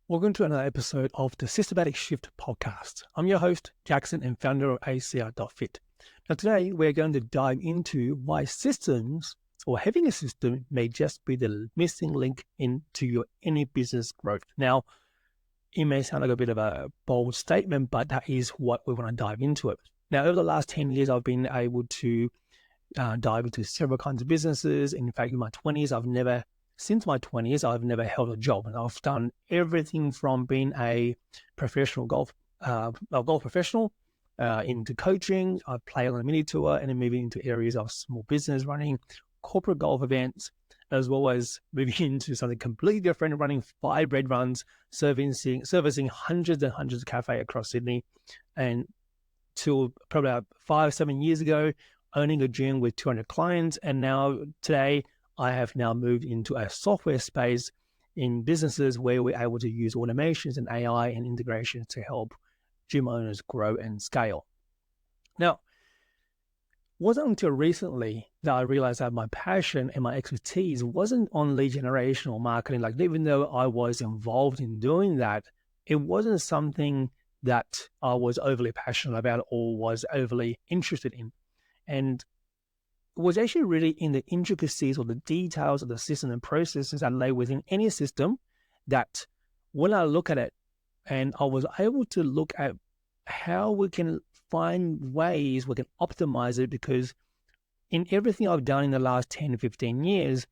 Welcome to another episode of the Systematic Shift podcast. I'm your host, Jackson, and founder of ACR.fit. Now, today we're going to dive into why systems or having a system may just be the missing link into your any business growth. Now, it may sound like a bit of a bold statement, but that is what we want to dive into it. Now, over the last 10 years, I've been able to dive into several kinds of businesses. In fact, in my 20s, since my 20s, I've never held a job, and I've done everything from being a professional golf professional into coaching. I've played on a mini tour and then moving into areas of small business, running corporate golf events, as well as moving into something completely different, running 5 bread runs, servicing hundreds and hundreds of cafes across Sydney, and till probably about 5-7 years ago, owning a gym with 200 clients, and now today, I have now moved into a software space in businesses where we're able to use automations and AI and integrations to help gym owners grow and scale. Now, it wasn't until recently that I realized that my passion and my expertise wasn't on lead generation or marketing. Like, even though I was involved in doing that, it wasn't something that I was overly passionate about or was overly interested in. And was actually really in the intricacies or the details of the system and processes that lay within any system that when I look at it, and I was able to look at how we can find ways we can optimize it, because in everything I've done in the last 10, 15 years,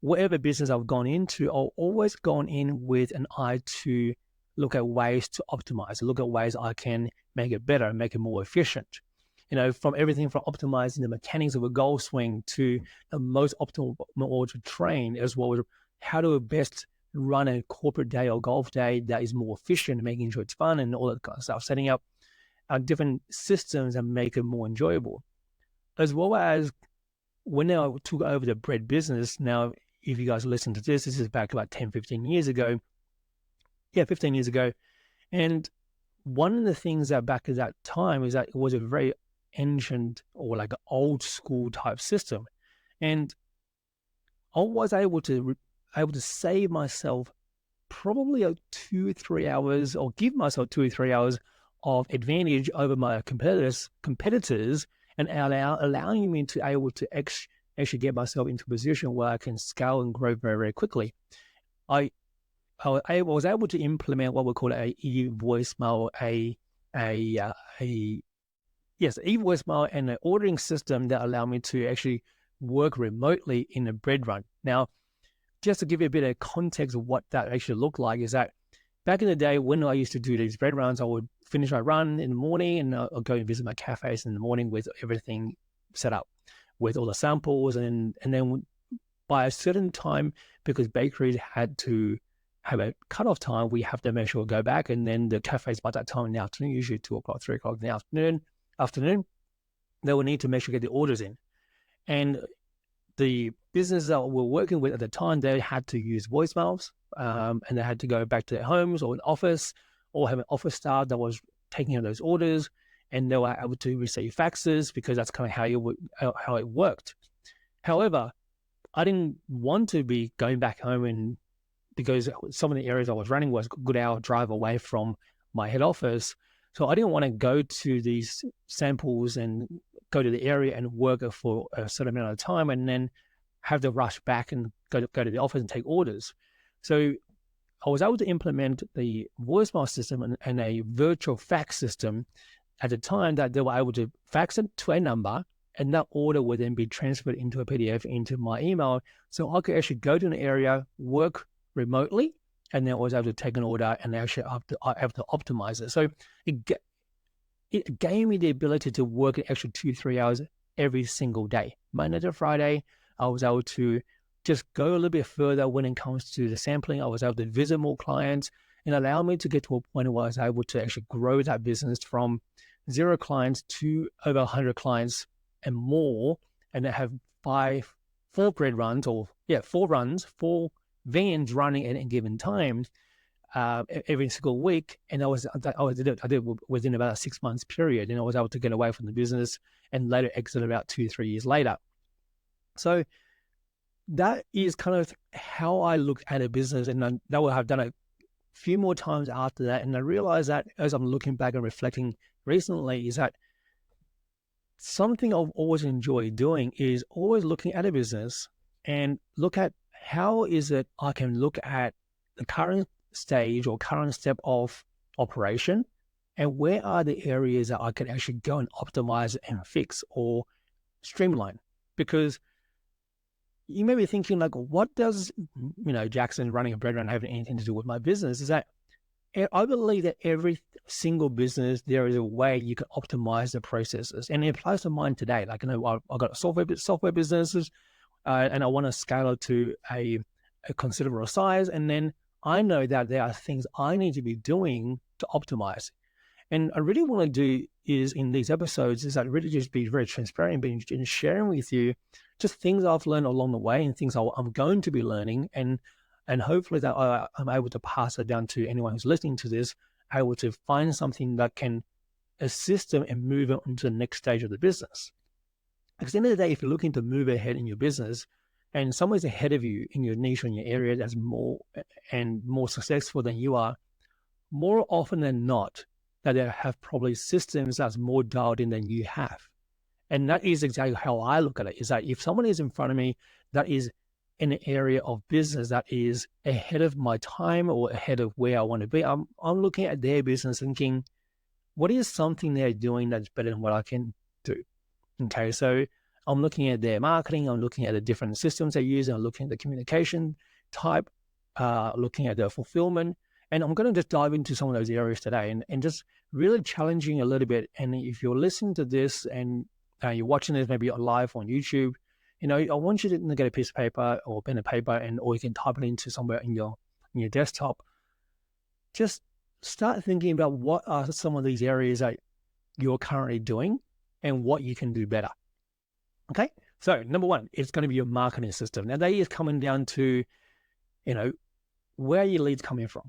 whatever business I've gone into, I've always gone in with an eye to look at ways to optimize, look at ways I can make it better, make it more efficient. From everything from optimizing the mechanics of a golf swing to the most optimal order to train, as well as how to best run a corporate day or golf day that is more efficient, making sure it's fun and all that kind of stuff, setting up different systems and make it more enjoyable. As well as when I took over the bread business, now, if you guys listen to this is back about 10, 15 years ago. Yeah, 15 years ago. And one of the things that back at that time is that it was a very ancient or like an old school type system, and I was able to save myself probably 2 or 3 hours, or give myself 2 or 3 hours of advantage over my competitors, and allowing me to able to actually get myself into a position where I can scale and grow very, very quickly. I was able to implement what we call a e-voicemail, e-voicemail and an ordering system that allowed me to actually work remotely in a bread run. Now, just to give you a bit of context of what that actually looked like, is that back in the day when I used to do these bread runs, I would finish my run in the morning and I'll go and visit my cafes in the morning with everything set up, with all the samples, and then by a certain time, because bakeries had to have a cutoff time, we have to make sure we go back, and then the cafes by that time in the afternoon, usually 2 o'clock, 3 o'clock in the afternoon, they will need to make sure to get the orders in. And the business that we're working with at the time, they had to use voicemails, and they had to go back to their homes or an office, or have an office staff that was taking those orders, and they were able to receive faxes, because that's kind of how it worked. However, I didn't want to be going back home, and because some of the areas I was running was a good hour drive away from my head office. So I didn't want to go to these samples and go to the area and work for a certain amount of time and then have to rush back and go to the office and take orders. So I was able to implement the voicemail system and a virtual fax system at the time, that they were able to fax it to a number, and that order would then be transferred into a PDF into my email. So I could actually go to an area, work remotely, and then I was able to take an order and actually have to optimize it. So it gave me the ability to work an extra 2-3 hours every single day. Monday to Friday, I was able to just go a little bit further when it comes to the sampling. I was able to visit more clients, and allow me to get to a point where I was able to actually grow that business from 0 clients to over 100 clients and more, and I have 4 bread runs, 4 vans running at any given time every single week. And I did it within about a 6 months period, and I was able to get away from the business and later exit about 2-3 years later. So that is kind of how I look at a business, and that will have done it few more times after that. And I realized that as I'm looking back and reflecting recently is that something I've always enjoyed doing is always looking at a business and look at how is it I can look at the current stage or current step of operation and where are the areas that I can actually go and optimize and fix or streamline. Because you may be thinking like, what does, Jackson running a bread run have anything to do with my business? Is that I believe that every single business, there is a way you can optimize the processes. And it applies to mine today. Like, I've got a software businesses and I want to scale it to a considerable size. And then I know that there are things I need to be doing to optimize. And I really want to do is in these episodes is that really just be very transparent and sharing with you just things I've learned along the way and things I'm going to be learning. And hopefully that I'm able to pass it down to anyone who's listening to this, able to find something that can assist them and move it into the next stage of the business. Because at the end of the day, if you're looking to move ahead in your business and someone's ahead of you in your niche or in your area that's more successful than you are, more often than not, that they have probably systems that's more dialed in than you have. And that is exactly how I look at it, is that if someone is in front of me that is in an area of business that is ahead of my time or ahead of where I want to be, I'm looking at their business thinking, what is something they're doing that's better than what I can do? Okay, so I'm looking at their marketing, I'm looking at the different systems they use, I'm looking at the communication type, looking at the fulfillment, and I'm going to just dive into some of those areas today and just really challenging a little bit. And if you're listening to this and you're watching this maybe live on YouTube, I want you to get a piece of paper or pen and paper, or you can type it into somewhere in your desktop. Just start thinking about what are some of these areas that you're currently doing and what you can do better. Okay, so number one, it's going to be your marketing system. Now, that is coming down to, where are your leads coming from?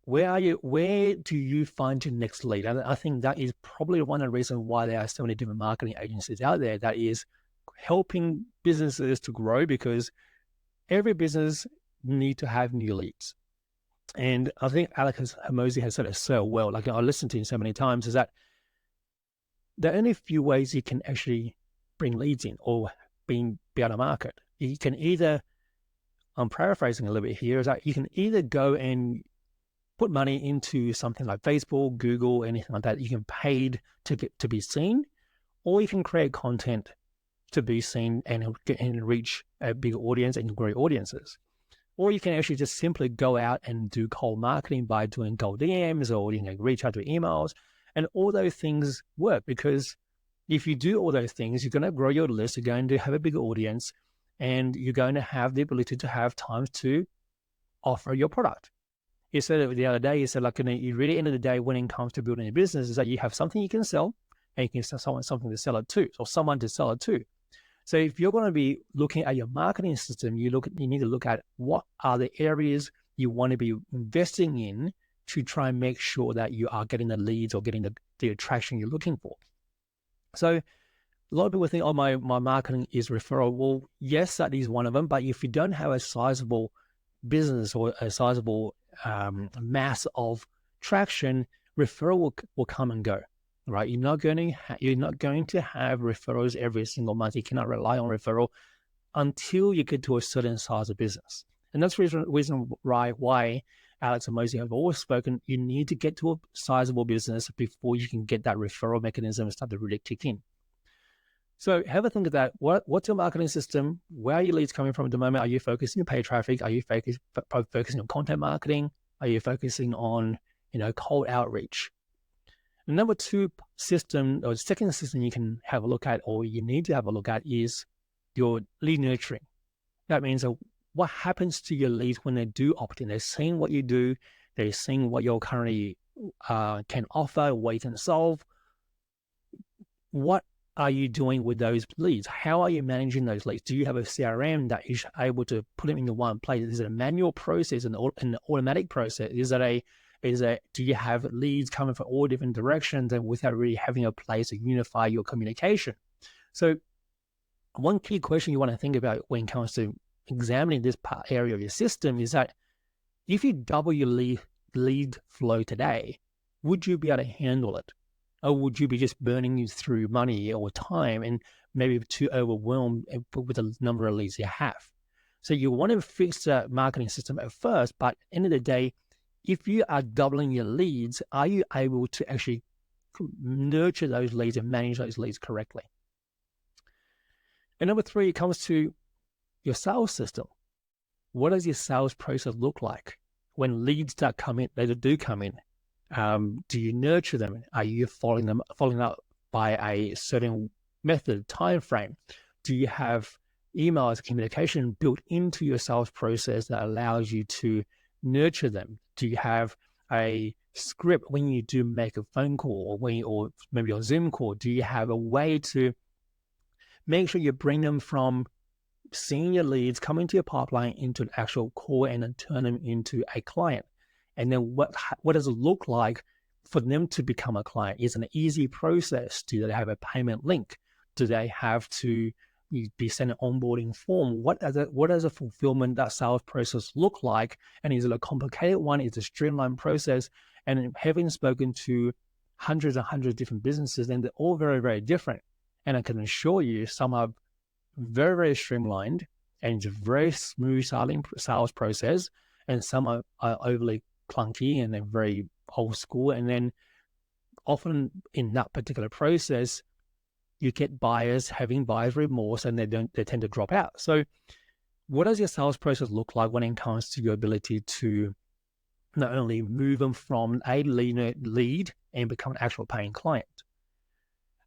Where do you find your next lead? And I think that is probably one of the reasons why there are so many different marketing agencies out there that is helping businesses to grow, because every business need to have new leads. And I think Alex Hormozi has said it so well, like I listened to him so many times, is that there are only a few ways you can actually bring leads in or be on a market. You can either, I'm paraphrasing a little bit here, is that you can either go and put money into something like Facebook, Google, anything like that. You can paid to be seen, or you can create content to be seen and reach a bigger audience and grow audiences. Or you can actually just simply go out and do cold marketing by doing cold DMs, or reach out to emails, and all those things work, because if you do all those things, you're going to grow your list, you're going to have a bigger audience, and you're going to have the ability to have time to offer your product. He said it the other day, he said, like, you really, end of the day, when it comes to building a business, is that you have something you can sell, and you can sell someone something to sell it to, or someone to sell it to. So if you're going to be looking at your marketing system, you need to look at what are the areas you want to be investing in to try and make sure that you are getting the leads or getting the attraction you're looking for. So a lot of people think, oh, my marketing is referral. Well, yes, that is one of them. But if you don't have a sizable business or a sizable mass of traction, referral will come and go, right? You're not going to have referrals every single month. You cannot rely on referral until you get to a certain size of business. And that's the reason why Alex and Hormozi have always spoken, you need to get to a sizable business before you can get that referral mechanism and start to really kick in. So have a think of that. What's your marketing system? Where are your leads coming from at the moment? Are you focusing on paid traffic? Are you focusing on content marketing? Are you focusing on, cold outreach? The number two system, or the second system you can have a look at, or you need to have a look at, is your lead nurturing. That means what happens to your leads when they do opt in? They're seeing what you do. They're seeing what you currently can offer, what you can solve. What are you doing with those leads? How are you managing those leads? Do you have a CRM that is able to put them into one place? Is it a manual process, an automatic process? Do you have leads coming from all different directions and without really having a place to unify your communication? So one key question you want to think about when it comes to examining this area of your system is that if you double your lead lead flow today, would you be able to handle it? Or would you be just burning you through money or time and maybe too overwhelmed with the number of leads you have? So you want to fix that marketing system at first, but at the end of the day, if you are doubling your leads, are you able to actually nurture those leads and manage those leads correctly? And number three, it comes to your sales system. What does your sales process look like when leads start coming? They do come in. Do you nurture them? Are you following up by a certain method, time frame? Do you have emails, communication built into your sales process that allows you to nurture them? Do you have a script when you do make a phone call or maybe a Zoom call? Do you have a way to make sure you bring them from seeing your leads coming to your pipeline into an actual call and then turn them into a client? And then what does it look like for them to become a client? Is it an easy process? Do they have a payment link? Do they have to be sent an onboarding form? What does a fulfillment, that sales process look like? And is it a complicated one? Is it a streamlined process? And having spoken to hundreds and hundreds of different businesses, and they're all very, very different. And I can assure you some are very, very streamlined and it's a very smooth sales process, and some are overly clunky and they're very old school. And then often in that particular process, you get buyers having buyer's remorse and they tend to drop out. So what does your sales process look like when it comes to your ability to not only move them from a lead and become an actual paying client?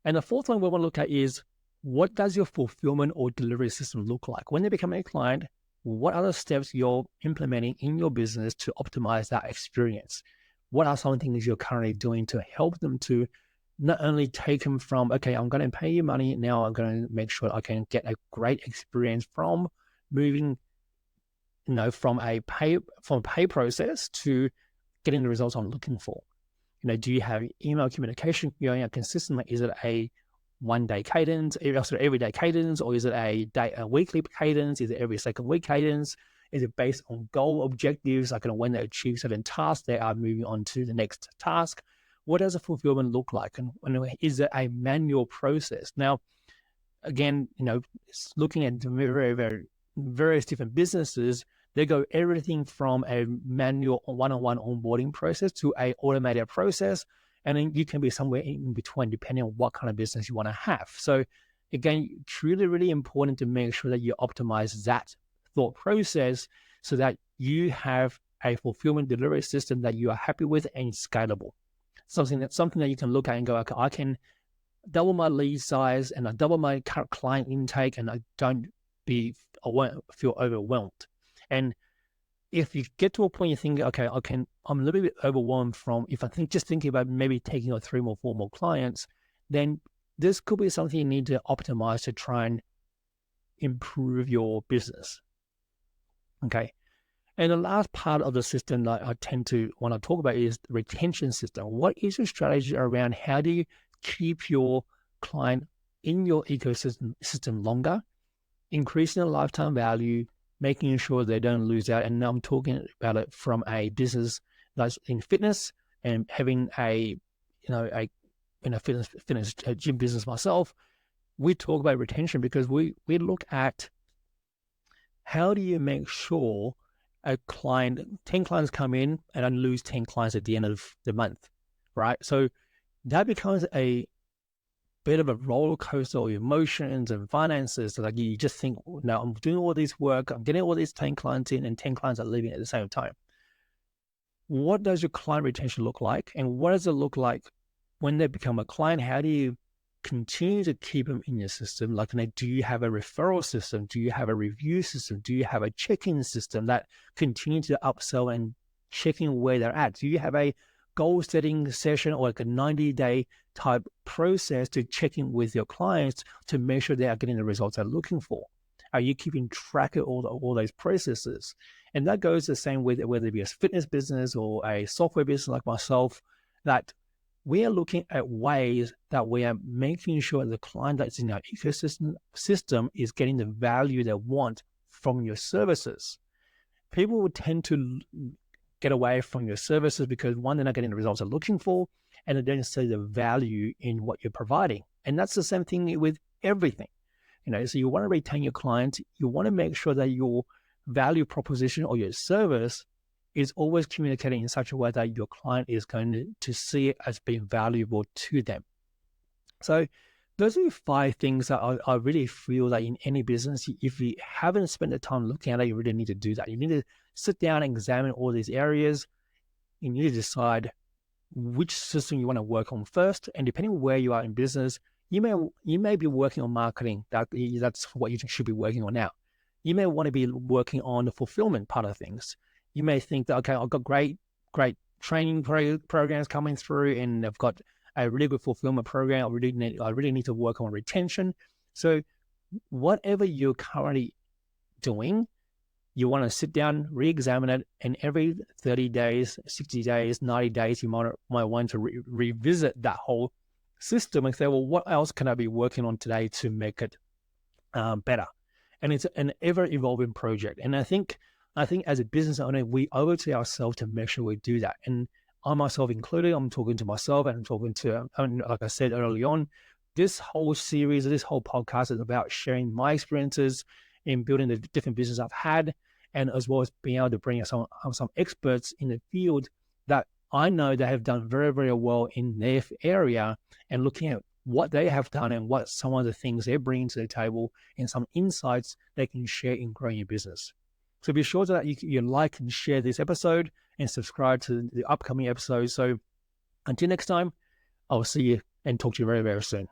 And the fourth one we want to look at is, what does your fulfillment or delivery system look like? When they become a client, what are the steps you're implementing in your business to optimize that experience? What are some things you're currently doing to help them to not only take them from, okay, I'm going to pay you money, now I'm going to make sure I can get a great experience from moving, from a pay process to getting the results I'm looking for. Do you have email communication going out consistently? Is it a one-day cadence, every day cadence, or is it a weekly cadence? Is it every second week cadence? Is it based on goal objectives? Like when they achieve certain tasks, they are moving on to the next task. What does a fulfillment look like? And is it a manual process? Now, again, looking at very, very various different businesses, they go everything from a manual one-on-one onboarding process to a automated process. And then you can be somewhere in between depending on what kind of business you want to have. So again, it's really, really important to make sure that you optimize that thought process so that you have a fulfillment delivery system that you are happy with and scalable. Something that you can look at and go, okay, I can double my lead size and I double my current client intake and I won't feel overwhelmed. And if you get to a point you think, okay, I'm a little bit overwhelmed from, if I think just thinking about maybe taking on 3 more, 4 more clients, then this could be something you need to optimize to try and improve your business. Okay. And the last part of the system that I tend to want to talk about is the retention system. What is your strategy around how do you keep your client in your ecosystem longer, increasing the lifetime value, making sure they don't lose out? And I'm talking about it from a business that's in fitness and having a fitness gym business myself. We talk about retention because we look at how do you make sure a client, 10 clients come in and I lose 10 clients at the end of the month, right? So that becomes a bit of a roller coaster of emotions and finances. So like you just think, now I'm doing all this work, I'm getting all these 10 clients in and 10 clients are leaving at the same time. What does your client retention look like? And what does it look like when they become a client? How do you continue to keep them in your system? Like, do you have a referral system? Do you have a review system? Do you have a check-in system that continues to upsell and checking where they're at? Do you have a goal setting session or like a 90-day type process to check in with your clients to make sure they are getting the results they're looking for? Are you keeping track of all those processes? And that goes the same with whether it be a fitness business or a software business like myself, that we are looking at ways that we are making sure the client that's in our ecosystem is getting the value they want from your services. People would tend to get away from your services because one, they're not getting the results they're looking for, and they don't see the value in what you're providing. And that's the same thing with everything. So you want to retain your clients. You want to make sure that your value proposition or your service is always communicating in such a way that your client is going to see it as being valuable to them. So those are 5 things that I really feel that in any business, if you haven't spent the time looking at it, you really need to do that. You need to sit down and examine all these areas. You need to decide which system you want to work on first. And depending on where you are in business, you may be working on marketing. That's what you should be working on now. You may want to be working on the fulfillment part of things. You may think that, okay, I've got great training programs coming through, and I've got a really good fulfillment program. I really need to work on retention. So whatever you're currently doing, you want to sit down, re-examine it, and every 30 days, 60 days, 90 days, you might want to revisit that whole system and say, well, what else can I be working on today to make it better? And it's an ever-evolving project. And I think as a business owner, we owe it to ourselves to make sure we do that. And I myself included, I'm talking to myself and I'm talking to, like I said early on, this whole series, this whole podcast is about sharing my experiences in building the different business I've had, and as well as being able to bring some experts in the field that I know they have done very, very well in their area, and looking at what they have done and what some of the things they're bringing to the table and some insights they can share in growing your business. So be sure that you like and share this episode and subscribe to the upcoming episodes. So until next time, I'll see you and talk to you very, very soon.